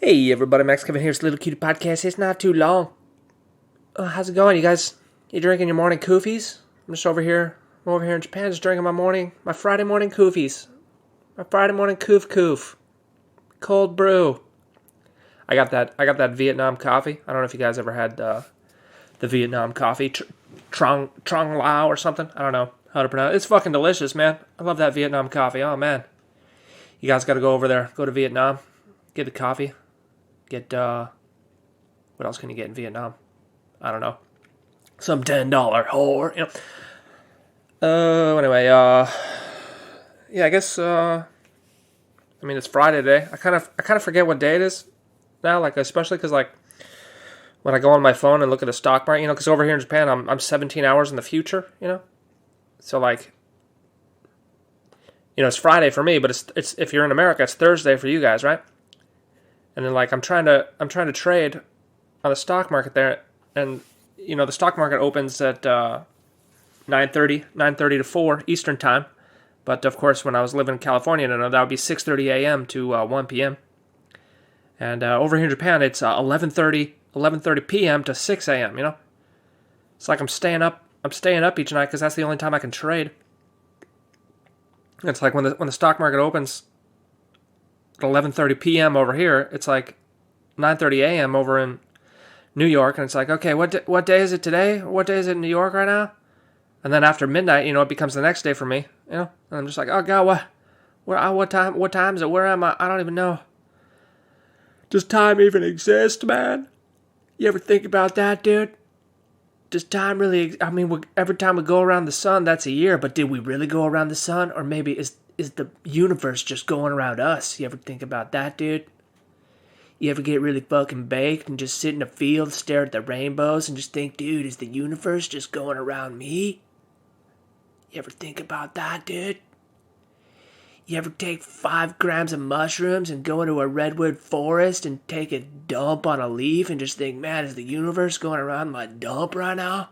Hey everybody, Max Kevin here. It's Little Cutie Podcast. It's not too long. How's it going, you guys? You drinking your morning koofies? I'm just over here. I'm over here in Japan, just drinking my Friday morning koofies. My Friday morning koof. Cold brew. I got that Vietnam coffee. I don't know if you guys ever had the Vietnam coffee, Trong Lao or something. I don't know how to pronounce it. It's fucking delicious, man. I love that Vietnam coffee. Oh man, you guys got to go over there. Go to Vietnam, get the coffee. Get, what else can you get in Vietnam? I don't know. Some $10 whore, you know. Anyway, yeah, I guess, it's Friday today. I kind of forget what day it is now, like, especially because, like, when I go on my phone and look at the stock market, you know, because over here in Japan, I'm 17 hours in the future, you know? So, like, you know, it's Friday for me, but it's if you're in America, it's Thursday for you guys, right? And then, like, I'm trying to trade on the stock market there, and you know the stock market opens at 9:30 to 4 Eastern time, but of course when I was living in California, you know, that would be 6:30 a.m. to 1 p.m. And over here in Japan, it's 11:30 p.m. to 6 a.m. You know, it's like I'm staying up each night because that's the only time I can trade. It's like when the stock market opens at 11:30 p.m. over here, it's like 9:30 a.m. over in New York, and it's like, okay, what day is it today? What day is it in New York right now? And then after midnight, you know, it becomes the next day for me, you know. And I'm just like, oh god, what time is it? Where am I? I don't even know. Does time even exist, man? You ever think about that, dude? Does time really? Every time we go around the sun, that's a year. But did we really go around the sun, or maybe is the universe just going around us? You ever think about that, dude? You ever get really fucking baked and just sit in a field, stare at the rainbows, and just think, dude, is the universe just going around me? You ever think about that, dude? You ever take 5 grams of mushrooms and go into a redwood forest and take a dump on a leaf and just think, man, is the universe going around my dump right now?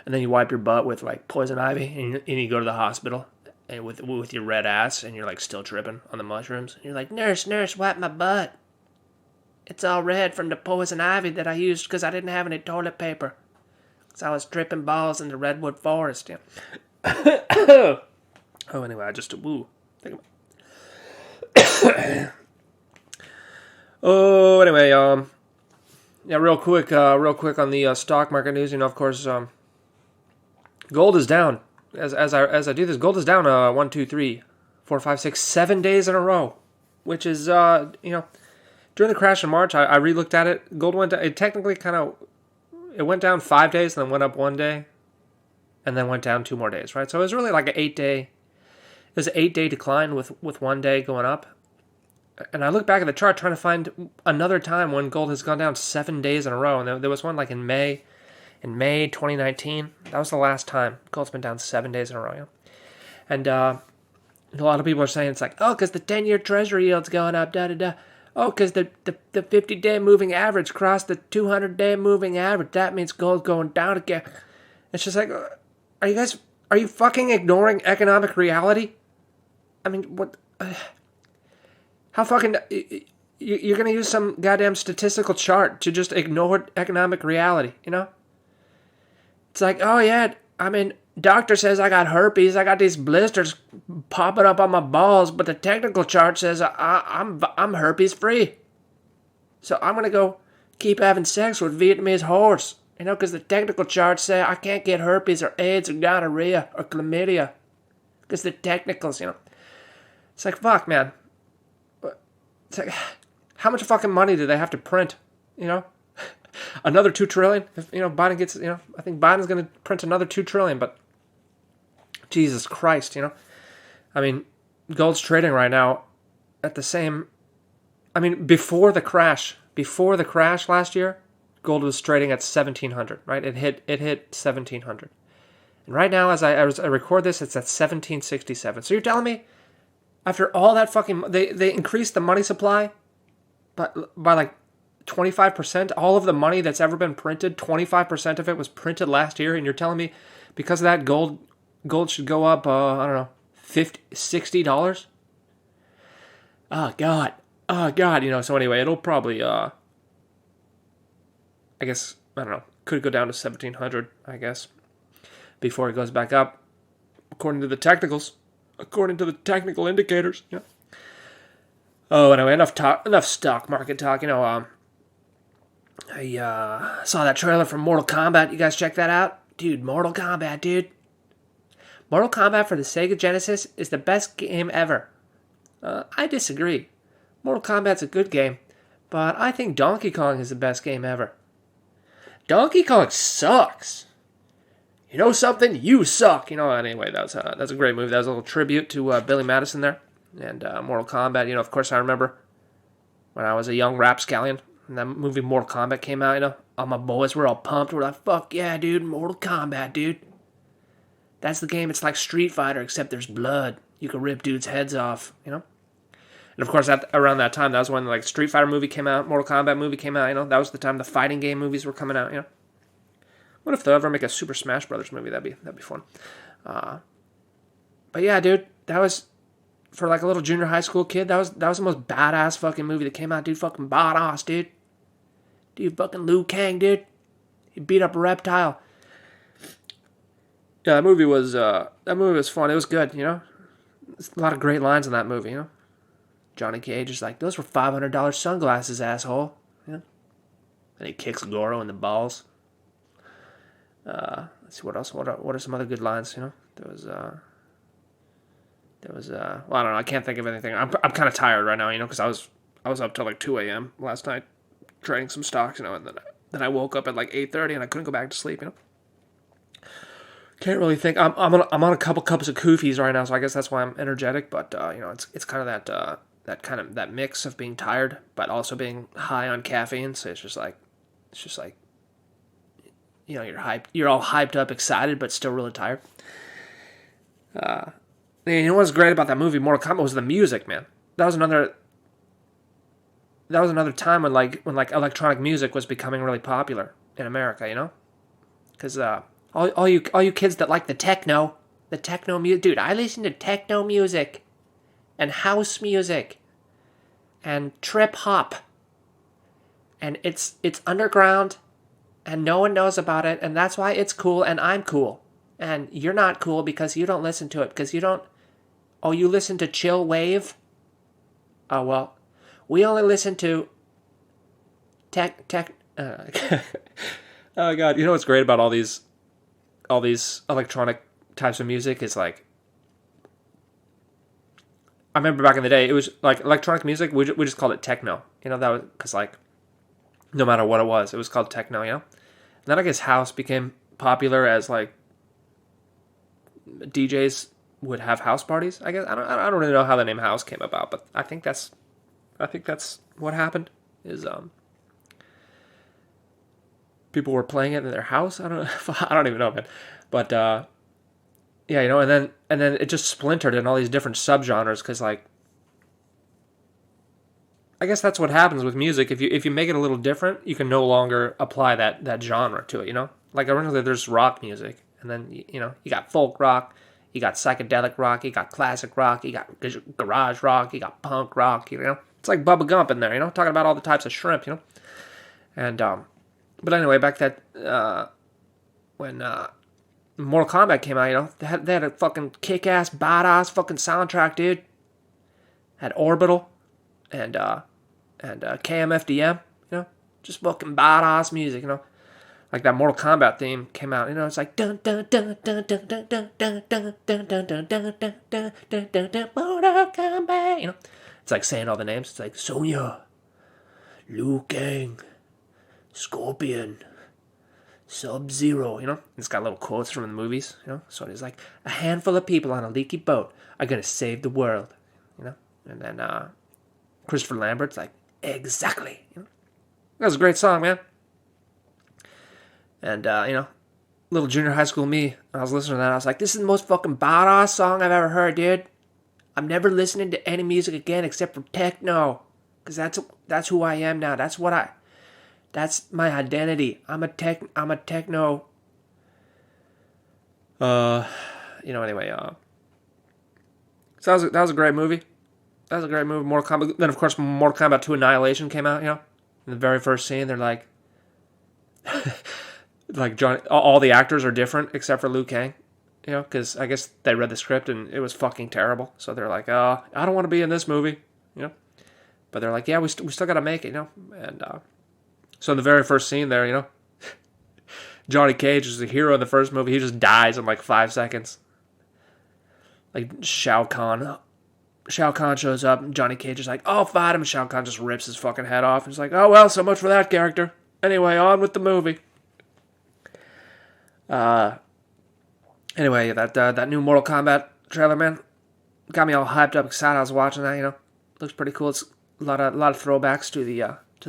And then you wipe your butt with, like, poison ivy, and you go to the hospital and with your red ass, and you're, like, still tripping on the mushrooms. And you're like, nurse, wipe my butt. It's all red from the poison ivy that I used because I didn't have any toilet paper. Because I was tripping balls in the redwood forest. Yeah. Oh, anyway, I just, woo. Think about Oh, anyway, yeah, real quick on the stock market news, you know, of course, gold is down. As I do this, gold is down 1, 2, 3, 4, 5, 6, 7 days in a row, which is you know, during the crash in March, I re-looked at it. Gold went down. It technically it went down 5 days and then went up 1 day, and then went down 2 more days, right? So it was really like an 8-day. It was an 8-day decline with 1 day going up. And I look back at the chart trying to find another time when gold has gone down 7 days in a row, and there was one like in May 2019, that was the last time gold's been down 7 days in a row. Yeah? And a lot of people are saying it's like, oh, because the 10-year treasury yield's going up, da-da-da. Oh, because the 50-day moving average crossed the 200-day moving average. That means gold's going down again. It's just like, are you fucking ignoring economic reality? I mean, what? How fucking... You're going to use some goddamn statistical chart to just ignore economic reality, you know? It's like, oh yeah, doctor says I got herpes, I got these blisters popping up on my balls, but the technical chart says I'm herpes free. So I'm gonna go keep having sex with Vietnamese whores, you know, because the technical charts say I can't get herpes or AIDS or gonorrhea or chlamydia, because the technicals, you know. It's like, fuck, man. It's like, how much fucking money do they have to print, you know? Another $2 trillion. If, you know, Biden gets, you know, I think Biden's going to print another $2 trillion, but Jesus Christ, you know. I mean, gold's trading right now at the same, before the crash last year, gold was trading at 1700, right? It hit 1700. And right now, as I record this, it's at 1767. So you're telling me, after all that fucking, they increased the money supply by like 25%, all of the money that's ever been printed, 25% of it was printed last year, and you're telling me because of that gold should go up, I don't know, $50, $60? Oh God, oh God. So anyway, it'll probably I guess I don't know. Could go down to 1700, I guess, before it goes back up, according to the technicals, according to the technical indicators. Yeah. Oh, anyway, enough stock market talk. I saw that trailer from Mortal Kombat. You guys check that out, dude. Mortal Kombat, dude. Mortal Kombat for the Sega Genesis is the best game ever. I disagree. Mortal Kombat's a good game, but I think Donkey Kong is the best game ever. Donkey Kong sucks. You know something? You suck. Anyway, that's a great movie. That was a little tribute to Billy Madison there. And Mortal Kombat, of course I remember when I was a young rapscallion and that movie Mortal Kombat came out, all my boys were all pumped. We're like, fuck yeah, dude, Mortal Kombat, dude. That's the game. It's like Street Fighter, except there's blood. You can rip dudes' heads off, And of course, around that time, that was when like Street Fighter movie came out, Mortal Kombat movie came out, That was the time the fighting game movies were coming out, What if they'll ever make a Super Smash Brothers movie? That'd be fun. But yeah, dude, that was, for like a little junior high school kid, that was the most badass fucking movie that came out, dude. Fucking badass, dude. Dude, fucking Liu Kang, dude. He beat up a reptile. Yeah, that movie was fun. It was good, There's a lot of great lines in that movie, Johnny Cage is like, those were $500 sunglasses, asshole. And he kicks Goro in the balls. Let's see what else. What are some other good lines? There was well, I don't know. I can't think of anything. I'm kind of tired right now, because I was up till like 2 a.m. last night trading some stocks, and then I woke up at like 8:30 and I couldn't go back to sleep, Can't really think. I'm on a couple cups of koofies right now, so I guess that's why I'm energetic. But it's kind of that mix of being tired but also being high on caffeine. So it's just like you're hyped. You're all hyped up, excited, but still really tired. What's great about that movie, Mortal Kombat, was the music, man. That was another time when electronic music was becoming really popular in America, because all you kids that like the techno music, dude, I listen to techno music and house music and trip hop, and it's underground and no one knows about it, and that's why it's cool and I'm cool. And you're not cool because you don't listen to it, because you don't... Oh, you listen to chill wave? Oh, well, we only listen to Oh, God. What's great about all these electronic types of music is, like... I remember back in the day, it was, like, electronic music, we just called it techno. That was... Because, like, no matter what it was called techno, And then I guess house became popular as, like, DJs would have house parties. I guess I don't really know how the name house came about, but I think that's what happened. Is people were playing it in their house. I don't even know, man. But yeah, and then it just splintered in all these different subgenres because, like, I guess that's what happens with music. If you make it a little different, you can no longer apply that genre to it. Like originally there's rock music. And then, you got folk rock, you got psychedelic rock, you got classic rock, you got garage rock, you got punk rock, It's like Bubba Gump in there, talking about all the types of shrimp, And, but anyway, back when Mortal Kombat came out, they had a fucking kick-ass, badass fucking soundtrack, dude. Had Orbital and KMFDM, just fucking badass music, Like that Mortal Kombat theme came out, it's like dun dun dun dun dun dun dun dun dun dun dun dun dun dun dun dun dun Mortal Kombat. It's like saying all the names. It's like Sonya, Liu Kang, Scorpion, Sub-Zero. It's got little quotes from the movies. So it's like a handful of people on a leaky boat are gonna save the world. And then Christopher Lambert's like exactly. That was a great song, man. And, little junior high school me, I was listening to that, I was like, this is the most fucking badass song I've ever heard, dude. I'm never listening to any music again except for techno. Because that's who I am now. That's my identity. I'm a techno. Anyway, so that was a great movie. That was a great movie. Mortal Kombat. Then, of course, Mortal Kombat 2 Annihilation came out, In the very first scene, they're like... like, all the actors are different except for Liu Kang. Because I guess they read the script and it was fucking terrible. So they're like, I don't want to be in this movie, But they're like, yeah, we still got to make it, And so in the very first scene there, Johnny Cage is the hero in the first movie. He just dies in like 5 seconds. Like Shao Kahn shows up and Johnny Cage is like, oh, fight him. Shao Kahn just rips his fucking head off. He's like, oh, well, so much for that character. Anyway, on with the movie. Anyway, that new Mortal Kombat trailer, man, got me all hyped up, excited. I was watching that, looks pretty cool. It's a lot of throwbacks to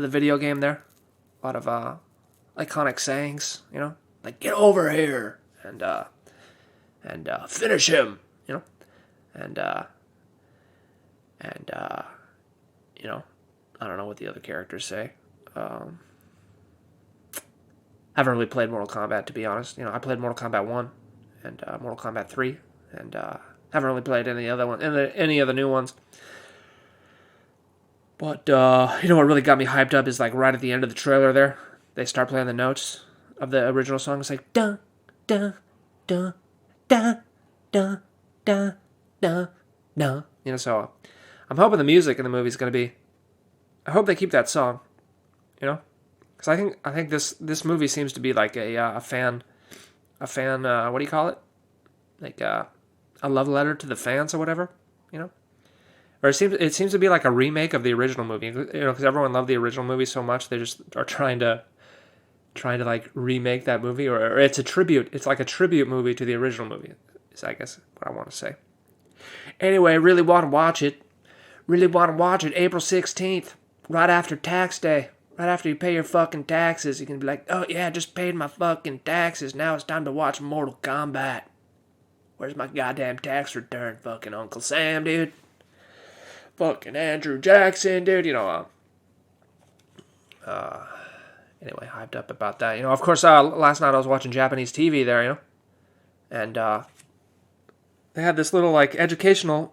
the video game there. A lot of iconic sayings, like get over here and finish him, and I don't know what the other characters say. I haven't really played Mortal Kombat, to be honest. I played Mortal Kombat 1 and Mortal Kombat 3, and haven't really played any of the new ones. But, what really got me hyped up is, like, right at the end of the trailer there, they start playing the notes of the original song. It's like, dun, dun, dun, dun, dun, dun, dun, dun. So I'm hoping the music in the movie is going to be... I hope they keep that song, Because I think this movie seems to be like a fan, what do you call it? Like a love letter to the fans or whatever, Or it seems to be like a remake of the original movie, because everyone loved the original movie so much they just are trying to like remake that movie, or it's a tribute. It's like a tribute movie to the original movie. Is I guess what I want to say. Anyway, really want to watch it. April 16th, right after tax day. Right after you pay your fucking taxes, you can be like, oh yeah, I just paid my fucking taxes. Now it's time to watch Mortal Kombat. Where's my goddamn tax return, fucking Uncle Sam, dude? Fucking Andrew Jackson, dude. Anyway, hyped up about that. Of course, last night I was watching Japanese TV there, and they had this little like educational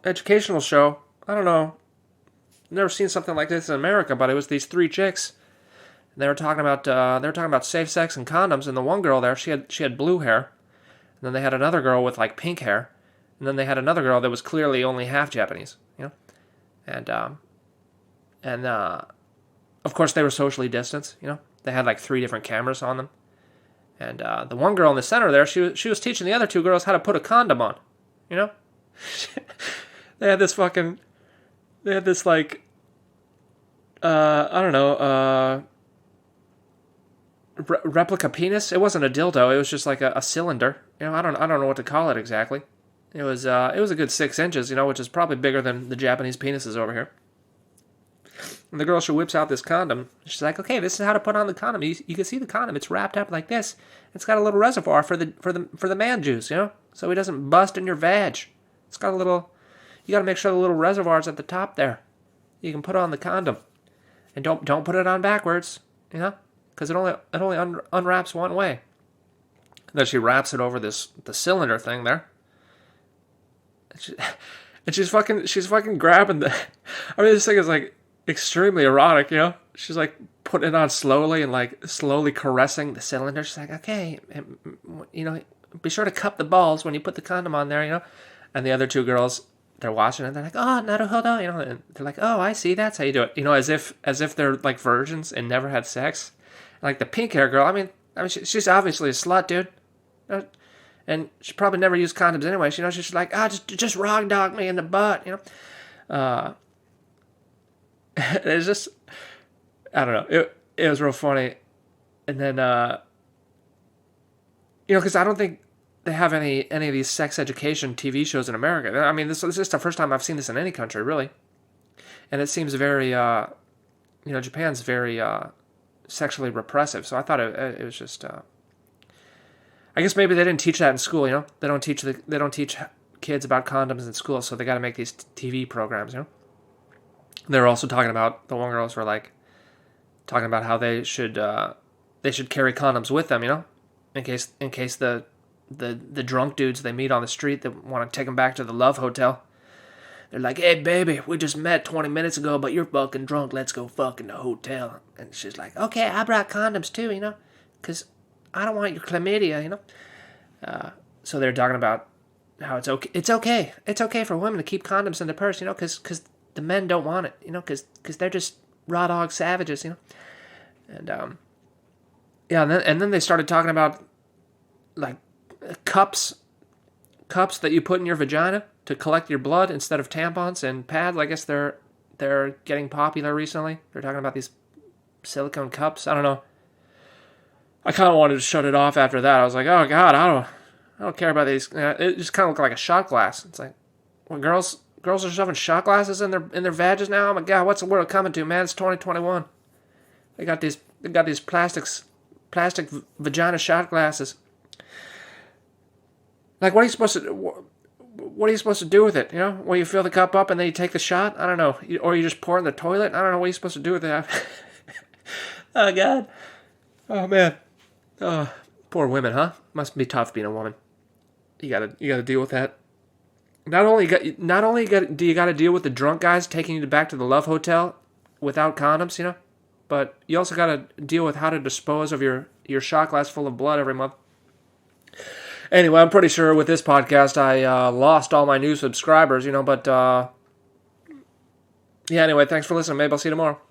show. I don't know, never seen something like this in America, but it was these 3 chicks. They were talking about safe sex and condoms, and the one girl there, she had blue hair, and then they had another girl with like pink hair, and then they had another girl that was clearly only half Japanese, and of course they were socially distanced, They had like 3 different cameras on them, and the one girl in the center there, she was teaching the other 2 girls how to put a condom on, They had this like, I don't know, replica penis. It wasn't a dildo. It was just like a cylinder. I don't know what to call it exactly. It was a good 6 inches, which is probably bigger than the Japanese penises over here. And the girl, she whips out this condom. She's like, okay, this is how to put on the condom. You can see the condom. It's wrapped up like this. It's got a little reservoir for the man juice, so he doesn't bust in your vag. It's got a little. You got to make sure the little reservoir's at the top there. You can put on the condom, and don't put it on backwards, because it only unwraps one way. And then she wraps it over the cylinder thing there. And she's fucking grabbing the. I mean, this thing is like extremely erotic, She's like putting it on slowly and like slowly caressing the cylinder. She's like, okay, be sure to cup the balls when you put the condom on there, And the other 2 girls, they're watching it. They're like, oh, naruhodo, And they're like, oh, I see. That's how you do it, as if they're like virgins and never had sex. And like the pink hair girl, I mean, she's obviously a slut, dude. And she probably never used condoms anyway. She's just like, just rock dog me in the butt, It's just, I don't know. It was real funny. And then, because I don't think they have any of these sex education TV shows in America. I mean, this is the first time I've seen this in any country, really. And it seems very, Japan's very sexually repressive. So I thought it was just. I guess maybe they didn't teach that in school. They don't teach kids about condoms in school, so they got to make these TV programs. They were also talking about, the one girls were like talking about how they should carry condoms with them, in case the drunk dudes they meet on the street that want to take them back to the love hotel, They're like, hey, baby, we just met 20 minutes ago, but you're fucking drunk. Let's go fuck in the hotel. And she's like, okay, I brought condoms too, because I don't want your chlamydia, So they're talking about how it's okay. It's okay for women to keep condoms in their purse, because the men don't want it, because they're just raw dog savages, And, yeah, and then they started talking about, like, cups that you put in your vagina to collect your blood instead of tampons and pads. I guess they're getting popular recently. They're talking about these silicone cups. I don't know. I kind of wanted to shut it off after that. I was like, oh God, I don't care about these. It just kind of looked like a shot glass. It's like, when girls are shoving shot glasses in their vages now. Oh my God, what's the world coming to, man? It's 2021. They got these plastic vagina shot glasses. Like, what are you supposed to do with it? Where you fill the cup up and then you take the shot? I don't know. Or you just pour it in the toilet? I don't know what you're supposed to do with that. Oh, God. Oh, man. Oh, poor women, huh? Must be tough being a woman. You gotta deal with that. Not only do you gotta deal with the drunk guys taking you back to the love hotel without condoms, but you also gotta deal with how to dispose of your shot glass full of blood every month. Anyway, I'm pretty sure with this podcast I lost all my new subscribers, but yeah, anyway, thanks for listening. Maybe I'll see you tomorrow.